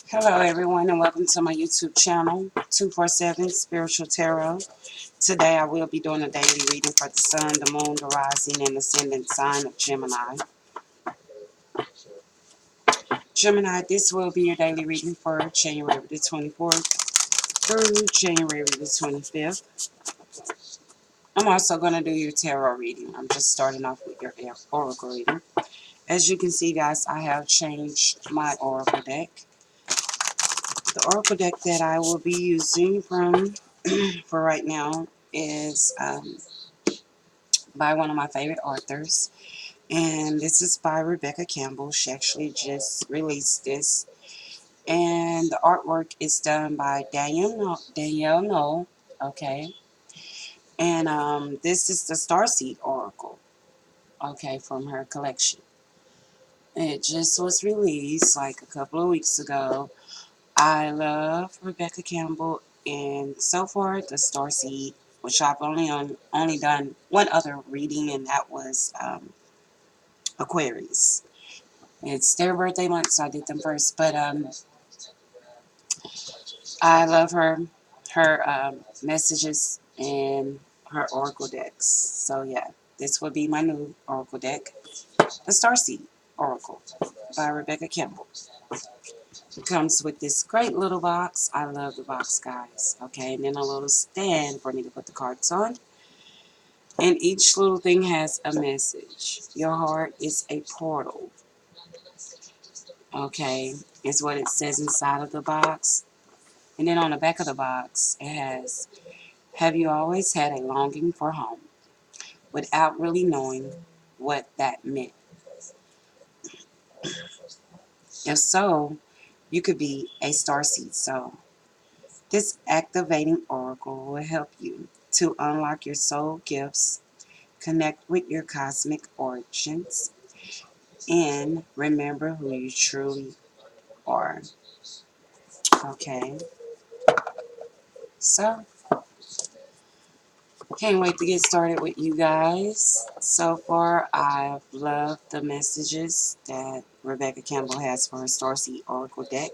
Hello everyone and welcome to my YouTube channel, 247 Spiritual Tarot. Today I will be doing a daily reading for the Sun, the Moon, the Rising, and Ascendant sign of Gemini. Gemini, this will be your daily reading for January the 24th through January the 25th. I'm also going to do your tarot reading. I'm just starting off with your oracle reading. As you can see, guys, I have changed my oracle deck. The oracle deck that I will be using from for right now is by one of my favorite authors, and this is by Rebecca Campbell. She actually just released this, and the artwork is done by Danielle Knoll, okay, and this is the Starseed Oracle, okay, from her collection. It just was released like a couple of weeks ago. I love Rebecca Campbell, and so far the Starseed, which I've only done one other reading, and that was Aquarius. It's their birthday month, so I did them first. But I love her messages and her oracle decks. So yeah, this will be my new oracle deck, the Starseed Oracle by Rebecca Campbell. It comes with this great little box. I love the box, guys. Okay, and then a little stand for me to put the cards on. And each little thing has a message. Your heart is a portal. Okay, is what it says inside of the box. And then on the back of the box, it has, have you always had a longing for home without really knowing what that meant? If so, you could be a starseed soul. This activating oracle will help you to unlock your soul gifts, connect with your cosmic origins, and remember who you truly are. Okay, so can't wait to get started with you guys. So far, I've loved the messages that Rebecca Campbell has for her Starseed Oracle deck.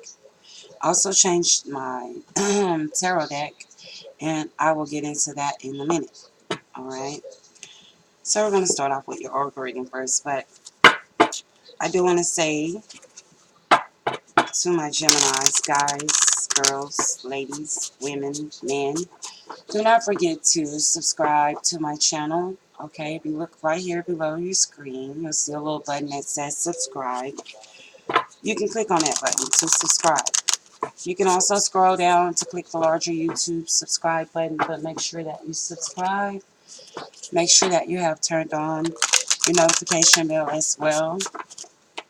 Also changed my tarot deck, and I will get into that in a minute. Alright, so we're going to start off with your Oracle reading first, but I do want to say to my Geminis, guys, girls, ladies, women, men, do not forget to subscribe to my channel. Okay, if you look right here below your screen, you'll see a little button that says subscribe. You can click on that button to subscribe. You can also scroll down to click the larger YouTube subscribe button, but make sure that you subscribe. Make sure that you have turned on your notification bell as well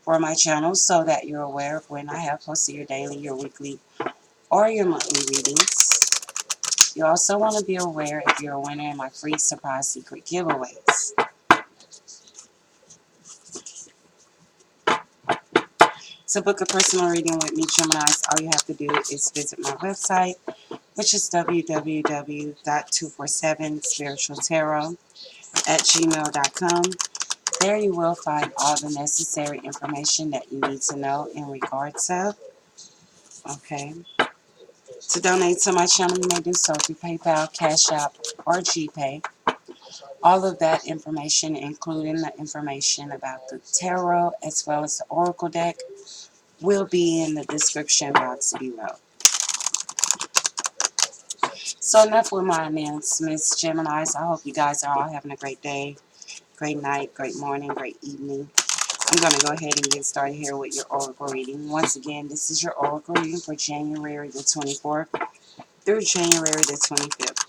for my channel so that you're aware of when I have posted your daily, your weekly, or your monthly readings. You also want to be aware if you're a winner in my free surprise secret giveaways. To book a personal reading with me, Geminis, all you have to do is visit my website, which is www.247spiritualtarot@gmail.com. There you will find all the necessary information that you need to know in regards of. Okay. To donate to my channel, you may do so through PayPal, Cash App, or GPay. All of that information, including the information about the tarot as well as the oracle deck, will be in the description box below. So enough with my announcements, Geminis. I hope you guys are all having a great day, great night, great morning, great evening. I'm going to go ahead and get started here with your oracle reading. Once again, this is your oracle reading for January the 24th through January the 25th.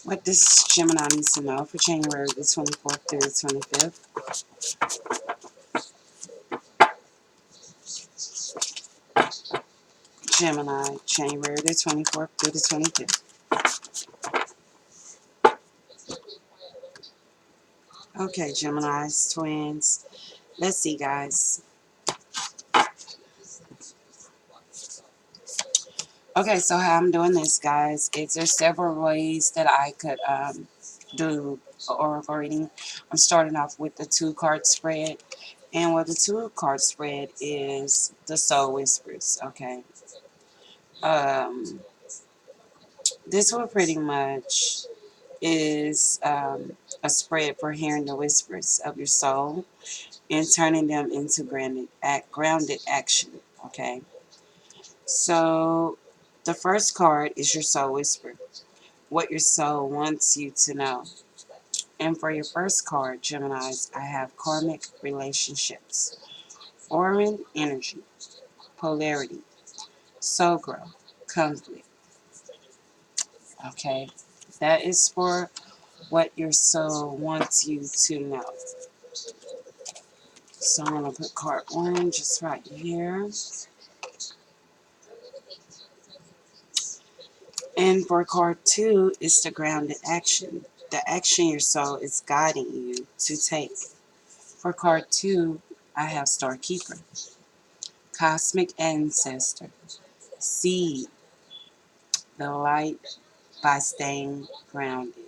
What does Gemini needs to know for January the 24th through the 25th? Gemini, January the 24th through the 25th. Okay, Geminis, twins. Let's see, guys. Okay, so how I'm doing this, guys, is there's several ways that I could do oracle reading. I'm starting off with the 2 card spread, and what the 2 card spread is the Soul Whispers. Okay, um, this one pretty much is a spread for hearing the whispers of your soul and turning them into grounded action. Okay, so the first card is your soul whisper, what your soul wants you to know. And for your first card, Geminis, I have karmic relationships, Orin energy, polarity, soul growth, conflict. Okay, that is for what your soul wants you to know. So I'm going to put card 1 just right here. And for card 2 is the grounded action, the action your soul is guiding you to take. For card 2, I have Star Keeper, cosmic ancestor, seed, the light by staying grounded.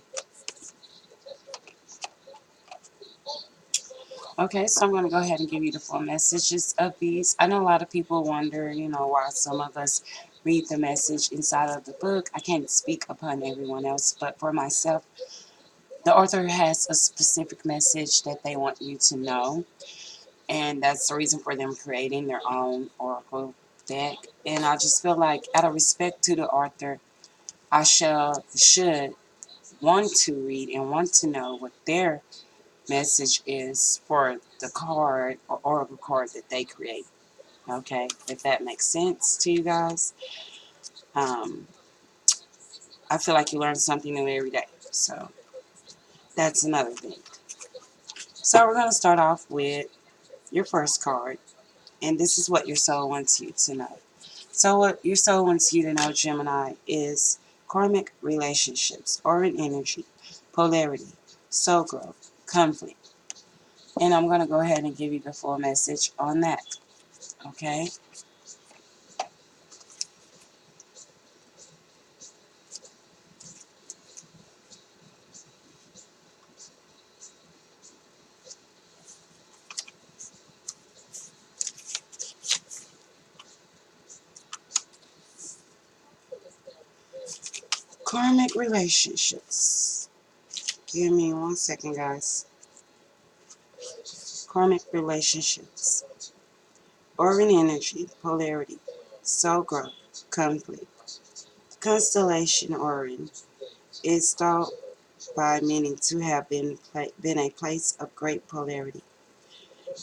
Okay, so I'm going to go ahead and give you the full messages of these. I know a lot of people wonder, why some of us read the message inside of the book. I can't speak upon everyone else, but for myself, the author has a specific message that they want you to know, and that's the reason for them creating their own oracle deck. And I just feel like, out of respect to the author, I should want to read and want to know what their message is for the card or oracle card that they create. Okay, if that makes sense to you guys. Um, I feel like you learn something new every day. So that's another thing. So we're going to start off with your first card. And this is what your soul wants you to know. So what your soul wants you to know, Gemini, is karmic relationships, Orin energy, polarity, soul growth, conflict. And I'm going to go ahead and give you the full message on that. Okay? Karmic relationships. Give me 1 second, guys. Karmic relationships, Orin energy, polarity, soul growth, conflict. Constellation Orin is thought by many to have been a place of great polarity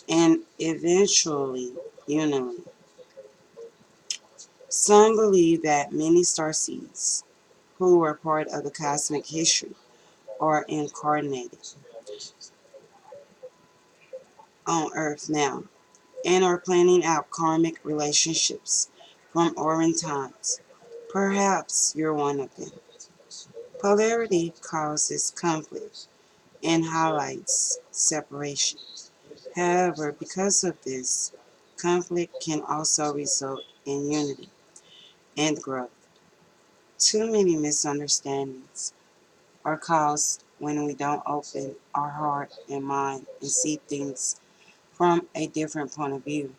and eventually unity. Some believe that many starseeds who were part of the cosmic history are incarnated on Earth now and are planning out karmic relationships from Orin times. Perhaps you're one of them. Polarity causes conflict and highlights separation. However, because of this, conflict can also result in unity and growth. Too many misunderstandings are caused when we don't open our heart and mind and see things from a different point of view.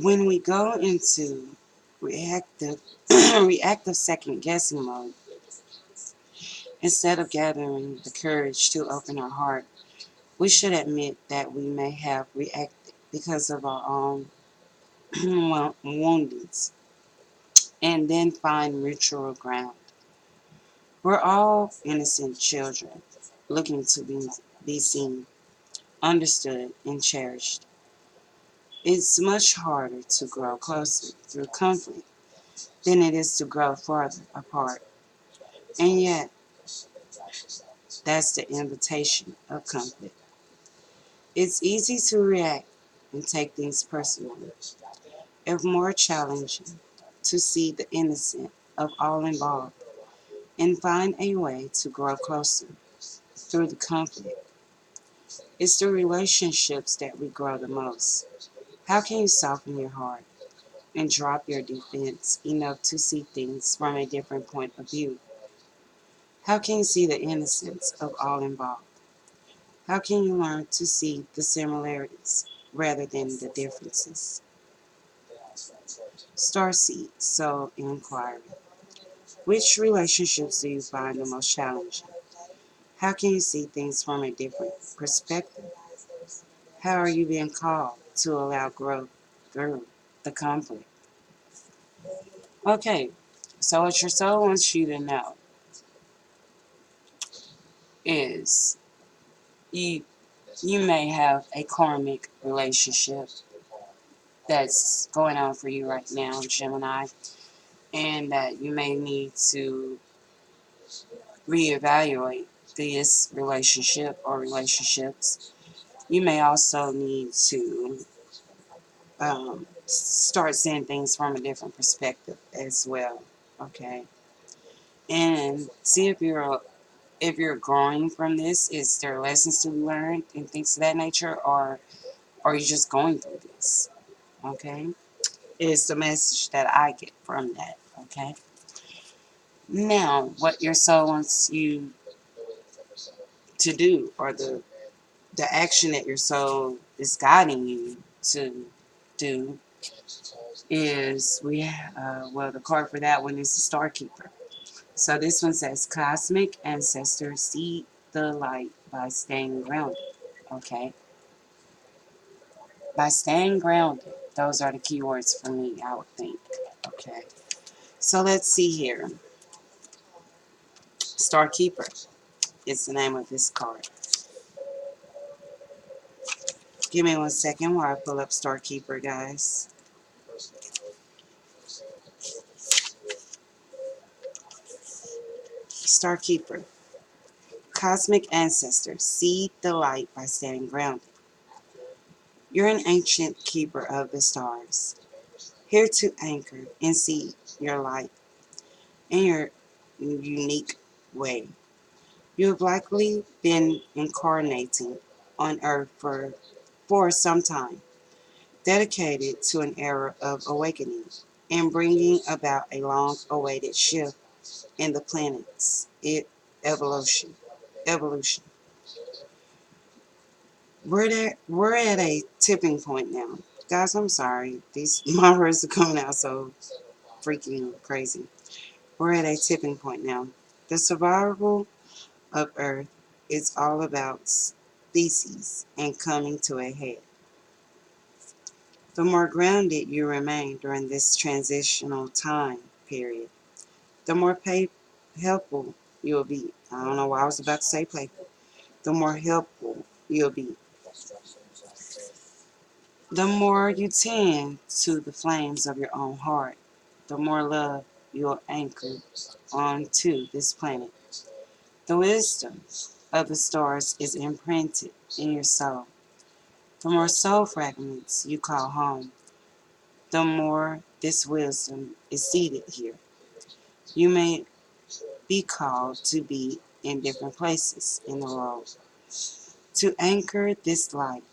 When we go into reactive reactive second guessing mode, instead of gathering the courage to open our heart, we should admit that we may have reacted because of our own woundings, and then find mutual ground. We're all innocent children looking to be seen, understood, and cherished. It's much harder to grow closer through conflict than it is to grow farther apart. And yet, that's the invitation of conflict. It's easy to react and take things personally. It's more challenging to see the innocent of all involved and find a way to grow closer through the conflict. It's the relationships that we grow the most. How can you soften your heart and drop your defense enough to see things from a different point of view? How can you see the innocence of all involved? How can you learn to see the similarities rather than the differences? Starseed, so inquiry. Which relationships do you find the most challenging? How can you see things from a different perspective? How are you being called to allow growth through the conflict? Okay, so what your soul wants you to know is you you may have a karmic relationship that's going on for you right now, Gemini, and that you may need to reevaluate this relationship or relationships. You may also need to start seeing things from a different perspective as well. Okay, and see if you're growing from this. Is there lessons to be learned and things of that nature, or are you just going through this? Okay, is the message that I get from that. Okay, now what your soul wants you to do, or the action that your soul is guiding you to do, is well, the card for that one is the Star Keeper. So this one says cosmic ancestors see the light by staying grounded. Okay, by staying grounded, those are the keywords for me, I would think. Okay, so let's see here. Star Keeper is the name of this card. Give me 1 second while I pull up Star Keeper, guys. Star Keeper. Cosmic ancestors, seed the light by staying grounded. You're an ancient keeper of the stars, here to anchor and seed your light in your unique way. You have likely been incarnating on Earth for some time, dedicated to an era of awakening and bringing about a long-awaited shift in the planet's evolution. Evolution. We're at a tipping point now. Guys, I'm sorry. These my words are coming out so freaking crazy. We're at a tipping point now. The survival of Earth is all about species and coming to a head. The more grounded you remain during this transitional time period, the more helpful you'll be. I don't know why I was about to say playful. The more helpful you'll be. The more you tend to the flames of your own heart, the more love you'll anchor onto this planet. The wisdom of the stars is imprinted in your soul. The more soul fragments you call home, the more this wisdom is seated here. You may be called to be in different places in the world to anchor this light,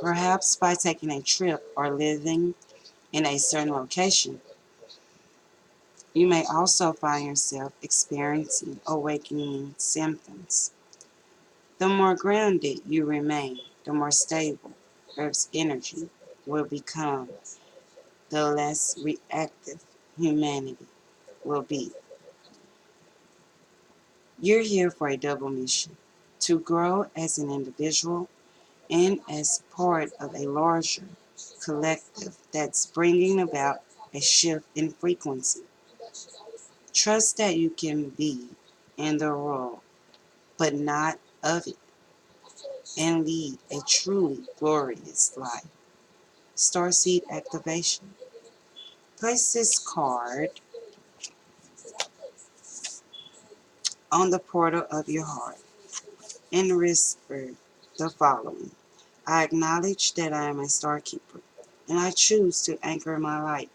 perhaps by taking a trip or living in a certain location. You may also find yourself experiencing awakening symptoms. The more grounded you remain, the more stable Earth's energy will become, the less reactive humanity will be. You're here for a double mission, to grow as an individual and as part of a larger collective that's bringing about a shift in frequency. Trust that you can be in the role, but not of it, and lead a truly glorious life. Starseed activation. Place this card on the portal of your heart and whisper the following. I acknowledge that I am a star keeper, and I choose to anchor my light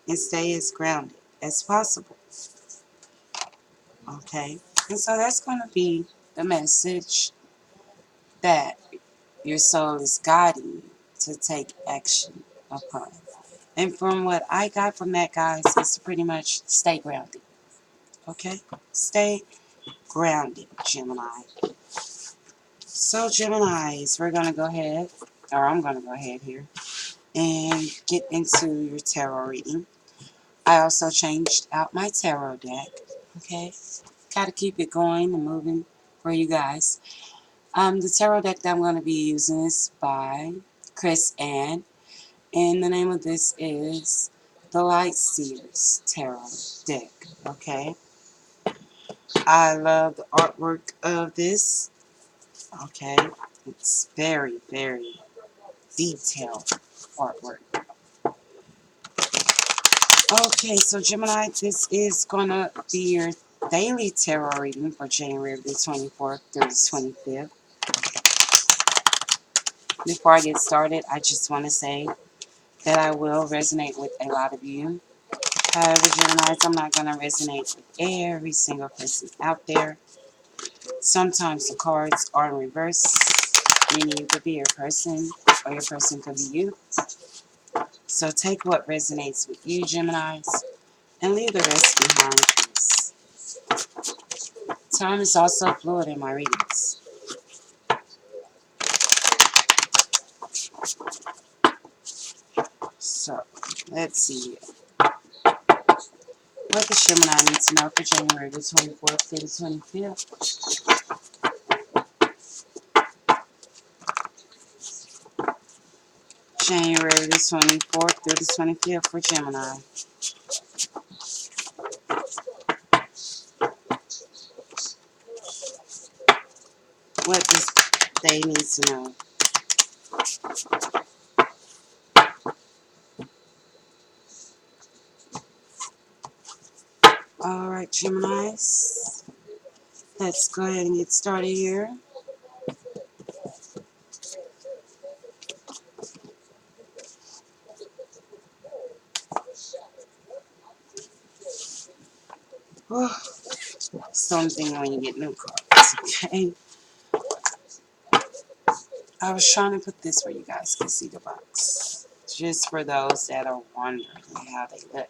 and stay as grounded as possible. Okay? And so that's going to be the message that your soul is guiding you to take action upon. And from what I got from that, guys, is to pretty much stay grounded. Okay? Stay grounded, Gemini. So, Geminis, we're going to go ahead, or I'm going to go ahead here, and get into your tarot reading. I also changed out my tarot deck. Okay? Got to keep it going and moving for you guys. The tarot deck that I'm going to be using is by Chris Ann. And the name of this is the Light Seers Tarot deck. Okay? I love the artwork of this. Okay? It's very, very detailed artwork. Okay, so Gemini, this is going to be your daily tarot reading for January the 24th through the 25th. Before I get started, I just want to say that I will resonate with a lot of you. However, Geminis, I'm not going to resonate with every single person out there. Sometimes the cards are in reverse, meaning you could be your person, or your person could be you. So take what resonates with you, Geminis, and leave the rest behind, please. Time is also fluid in my readings. So, let's see. What does Gemini need to know for January the 24th through the 25th? January the 24th through the 25th for Gemini. What does they need to know? Alright, Geminis. Let's go ahead and get started here. Oh, something when you get new cards, okay? I was trying to put this where you guys can see the box. Just for those that are wondering how they look.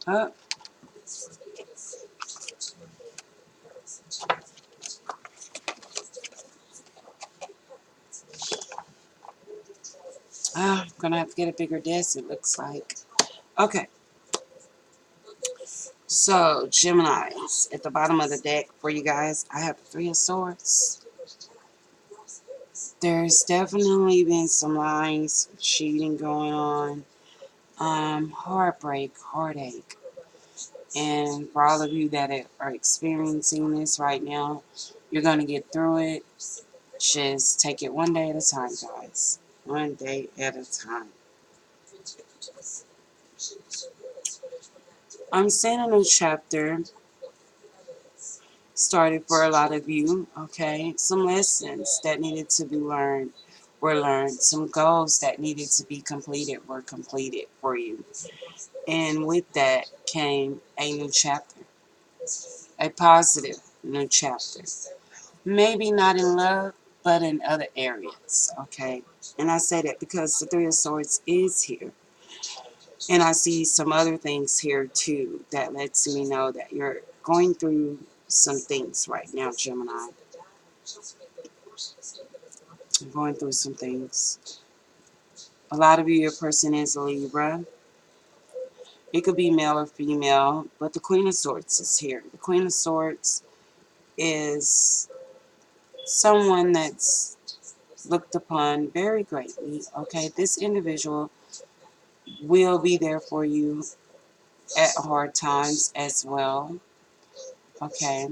Oh, I'm gonna have to get a bigger desk, it looks like. Okay, so Geminis, at the bottom of the deck for you guys, I have the Three of Swords. There's definitely been some lying, some cheating going on, heartbreak, heartache. And for all of you that are experiencing this right now, you're going to get through it. Just take it one day at a time, guys. One day at a time. I'm seeing a new chapter started for a lot of you, okay? Some lessons that needed to be learned were learned. Some goals that needed to be completed were completed for you. And with that came a new chapter. A positive new chapter. Maybe not in love, but in other areas, okay? And I say that because the Three of Swords is here. And I see some other things here too that lets me know that you're going through some things right now, Gemini. I'm going through some things. A lot of you, your person is a Libra. It could be male or female, but the Queen of Swords is here. The Queen of Swords is someone that's looked upon very greatly, okay? This individual will be there for you at hard times as well, okay?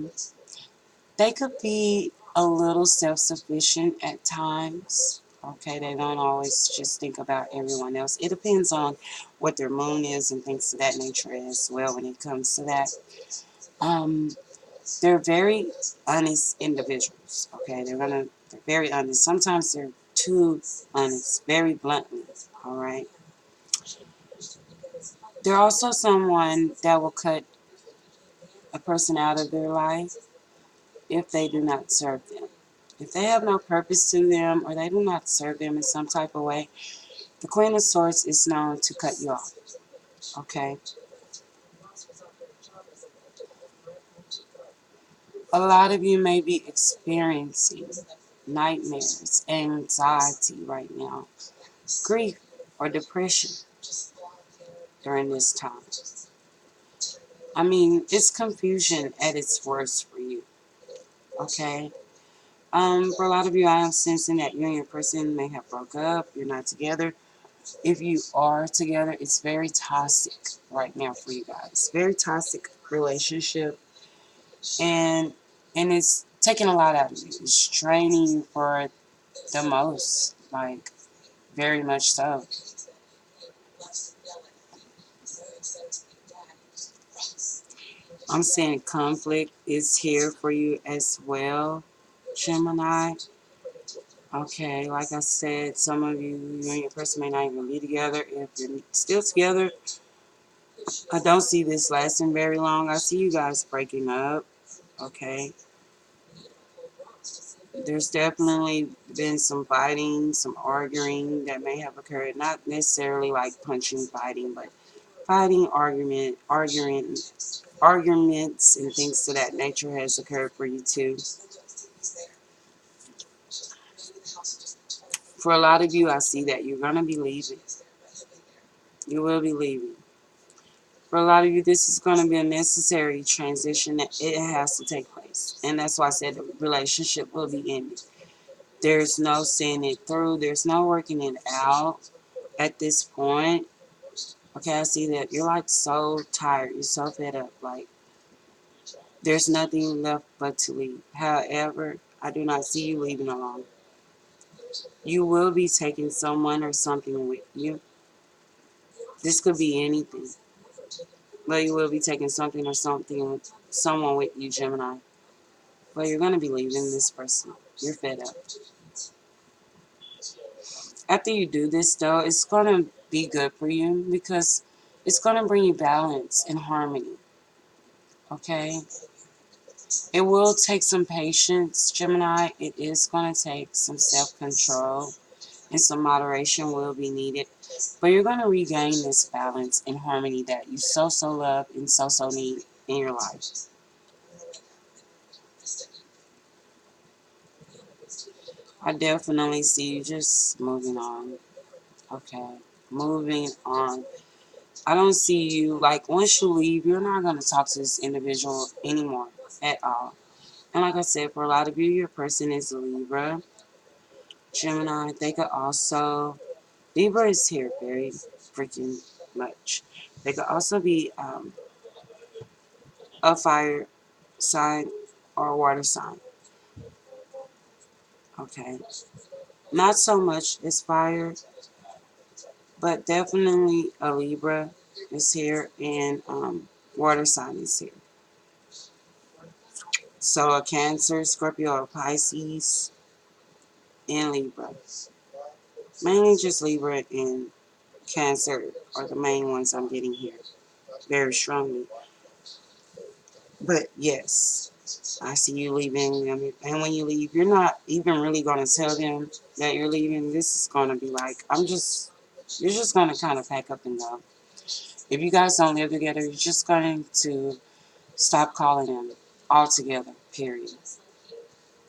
They could be a little self-sufficient at times, Okay, they don't always just think about everyone else. It depends on what their moon is and things of that nature as well when it comes to that. Um, they're very honest individuals. Okay, they're very honest. Sometimes they're too honest, very bluntly. All right. They're also someone that will cut a person out of their life if they do not serve them. If they have no purpose to them or they do not serve them in some type of way, the Queen of Swords is known to cut you off. Okay. A lot of you may be experiencing nightmares, anxiety right now, grief, or depression during this time. I mean, it's confusion at its worst for you. Okay. For a lot of you, I am sensing that you and your person may have broke up. You're not together. If you are together, it's very toxic right now for you guys. Very toxic relationship, and it's taking a lot out of you. It's draining you for the most, like very much so. I'm saying conflict is here for you as well, Gemini. Okay, like I said, some of you and your person may not even be together. If you're still together, I don't see this lasting very long. I see you guys breaking up. Okay, there's definitely been some fighting, some arguing that may have occurred. Not necessarily like punching, fighting, but fighting, arguments, and things of that nature has occurred for you too. For a lot of you, I see that you're gonna be leaving. You will be leaving. For a lot of you, this is going to be a necessary transition that it has to take place. And that's why I said the relationship will be ending. There's no seeing it through. There's no working it out at this point. Okay, I see that you're like so tired. You're so fed up. Like, there's nothing left but to leave. However, I do not see you leaving alone. You will be taking someone or something with you. This could be anything. But you will be taking something or someone with you, Gemini. But you're going to be leaving this person. You're fed up. After you do this, though, it's going to be good for you because it's going to bring you balance and harmony. Okay? It will take some patience, Gemini. It is going to take some self-control and some moderation will be needed. But you're going to regain this balance and harmony that you so love and so need in your life. I definitely see you just moving on. Okay? Moving on. I don't see you, like, once you leave, you're not going to talk to this individual anymore at all. And like I said, for a lot of you, your person is a Libra. Gemini, they could also, Libra is here very freaking much. They could also be a fire sign or a water sign. Okay. Not so much as fire, but definitely a Libra is here and water sign is here. So a Cancer, Scorpio, or Pisces, and Libra. Mainly just Libra and Cancer are the main ones I'm getting here very strongly. But yes, I see you leaving them. And when you leave, you're not even really going to tell them that you're leaving. This is going to be like, you're just going to kind of pack up and go. If you guys don't live together, you're just going to stop calling them altogether, period.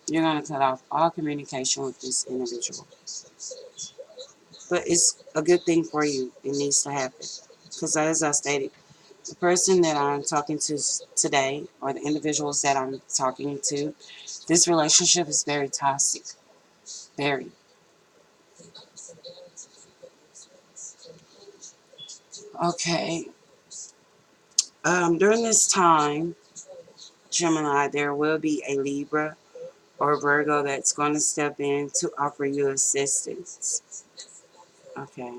You're going to cut off all communication with this individual. But it's a good thing for you. It needs to happen. Because as I stated, the person that I'm talking to today, or the individuals that I'm talking to, this relationship is very toxic. Very. Okay. During this time, Gemini, there will be a Libra or Virgo that's going to step in to offer you assistance. Okay.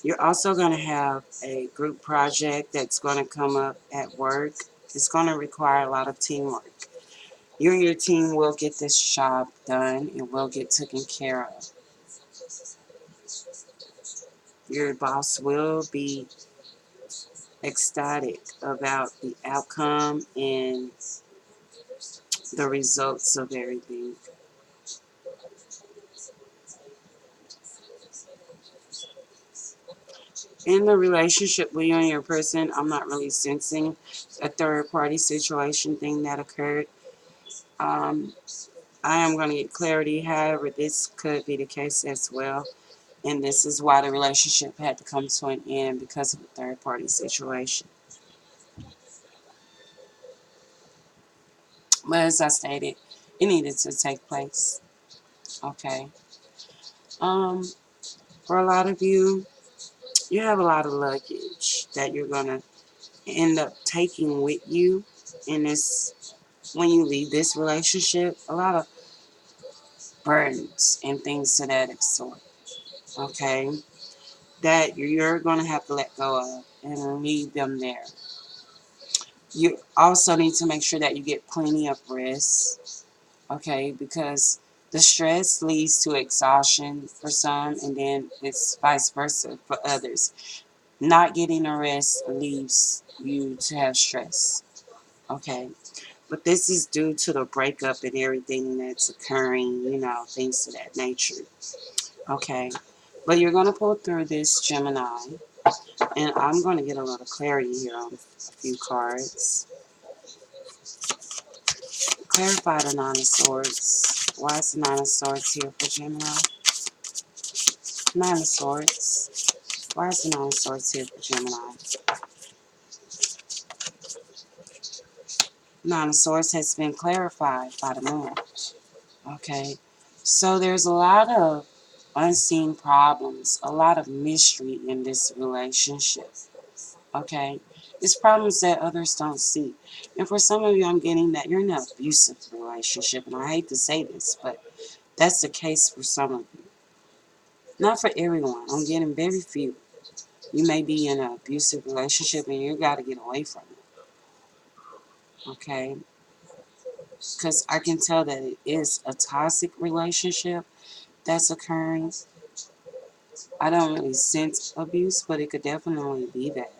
You're also going to have a group project that's going to come up at work. It's going to require a lot of teamwork. You and your team will get this job done and will get taken care of. Your boss will be ecstatic about the outcome and the results of everything. In the relationship with you and your person, I'm not really sensing a third party situation thing that occurred. Um, I am going to get clarity. However, this could be the case as well. And this is why the relationship had to come to an end because of the third party situation. But as I stated, it needed to take place. Okay. Um, for a lot of you, you have a lot of luggage that you're going to end up taking with you in this when you leave this relationship. A lot of burdens and things to that sort. Okay. That you're going to have to let go of and leave them there. You also need to make sure that you get plenty of rest, okay, because the stress leads to exhaustion for some, and then it's vice versa for others. Not getting a rest leaves you to have stress, okay, but this is due to the breakup and everything that's occurring, things of that nature, okay. But you're going to pull through this, Gemini, and I'm going to get a little clarity here on a few cards. Clarify the Nine of Swords. Why is the Nine of Swords here for Gemini? Nine of Swords. Why is the Nine of Swords here for Gemini? Nine of Swords has been clarified by the moon. Okay. So there's a lot of unseen problems, a lot of mystery in this relationship. Okay. It's problems that others don't see. And for some of you, I'm getting that you're in an abusive relationship. And I hate to say this, but that's the case for some of you. Not for everyone. I'm getting very few. You may be in an abusive relationship and you got to get away from it. Okay? Because I can tell that it is a toxic relationship that's occurring. I don't really sense abuse, but it could definitely be that.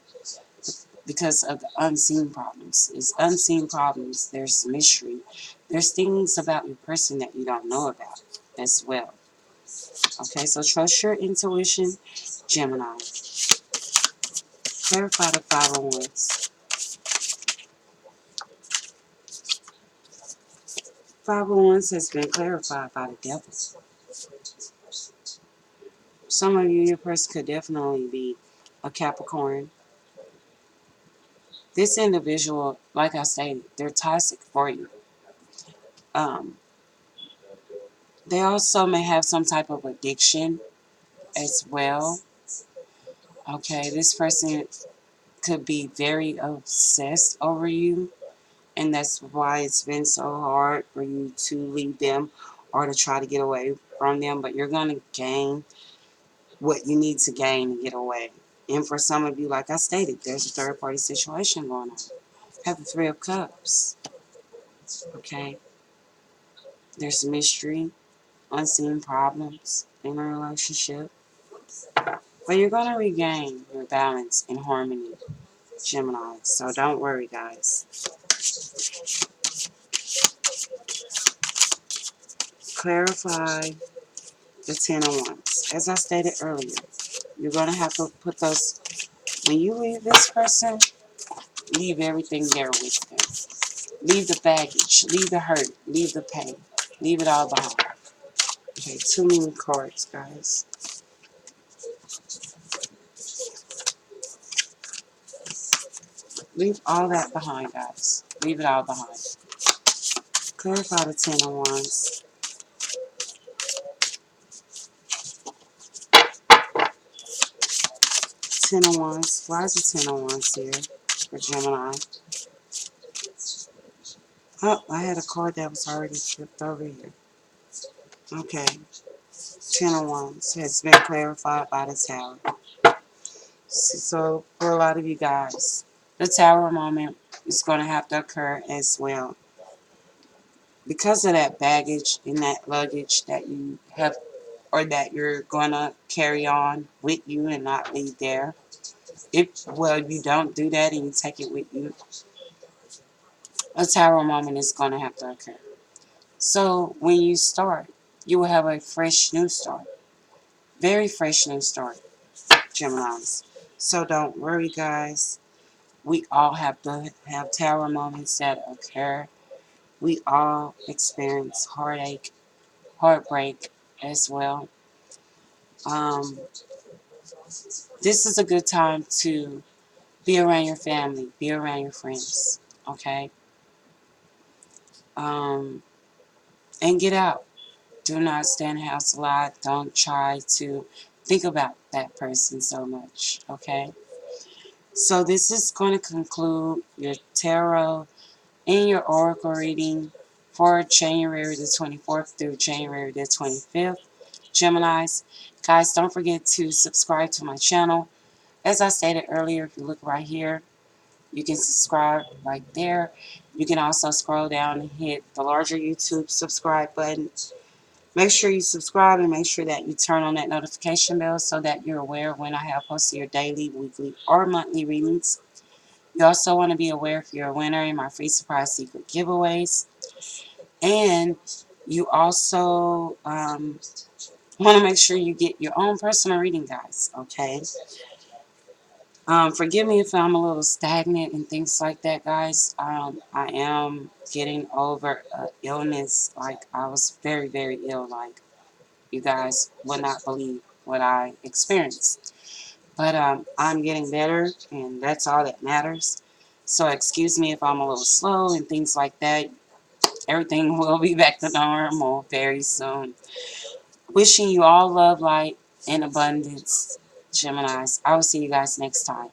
Because of the unseen problems. It's unseen problems. There's mystery. There's things about your person that you don't know about as well. Okay, so trust your intuition, Gemini. Clarify the 501s. 501s has been clarified by the devil. Some of you, your person could definitely be a Capricorn. This individual, like I stated, they're toxic for you. Um, they also may have some type of addiction as well. Okay, this person could be very obsessed over you, and that's why it's been so hard for you to leave them or to try to get away from them. But you're going to gain what you need to gain to get away. And for some of you, like I stated, there's a third party situation going on. Have the Three of Cups. Okay? There's mystery, unseen problems in a relationship. But you're going to regain your balance and harmony, Gemini. So don't worry, guys. Clarify the Ten of Wands. As I stated earlier, you're going to have to put those, when you leave this person, leave everything there with them. Leave the baggage, leave the hurt, leave the pain, leave it all behind. Okay, too many cards, guys. Leave all that behind, guys. Leave it all behind. Clarify the Ten of Wands. Ten of Wands. Why is the Ten of Wands here for Gemini? Oh, I had a card that was already flipped over here. Okay. Ten of Wands has been clarified by the Tower. So, for a lot of you guys, the Tower moment is going to have to occur as well. Because of that baggage and that luggage that you have, or that you're going to carry on with you and not leave there. If you don't do that and you take it with you, a Tower moment is going to have to occur. So, when you start, you will have a fresh new start. Very fresh new start, Geminis. So don't worry, guys. We all have to have tower moments that occur. We all experience heartache, heartbreak as well. Um, this is a good time to be around your family, be around your friends, okay? Um, and get out. Do not stay in the house a lot. Don't try to think about that person so much, okay? So this is going to conclude your tarot and your oracle reading for January the 24th through January the 25th. Geminis, guys, don't forget to subscribe to my channel. As I stated earlier, if you look right here, you can subscribe right there. You can also scroll down and hit the larger YouTube subscribe button. Make sure you subscribe and make sure that you turn on that notification bell so that you're aware when I have posted your daily, weekly, or monthly readings. You also want to be aware if you're a winner in my free surprise secret giveaways. And you also want to make sure you get your own personal reading, guys, okay? Forgive me if I'm a little stagnant and things like that, guys. I am getting over illness. Like, I was very, very ill. Like, you guys would not believe what I experienced. But I'm getting better, and that's all that matters. So excuse me if I'm a little slow and things like that. Everything will be back to normal very soon. Wishing you all love, light, and abundance, Geminis. I will see you guys next time.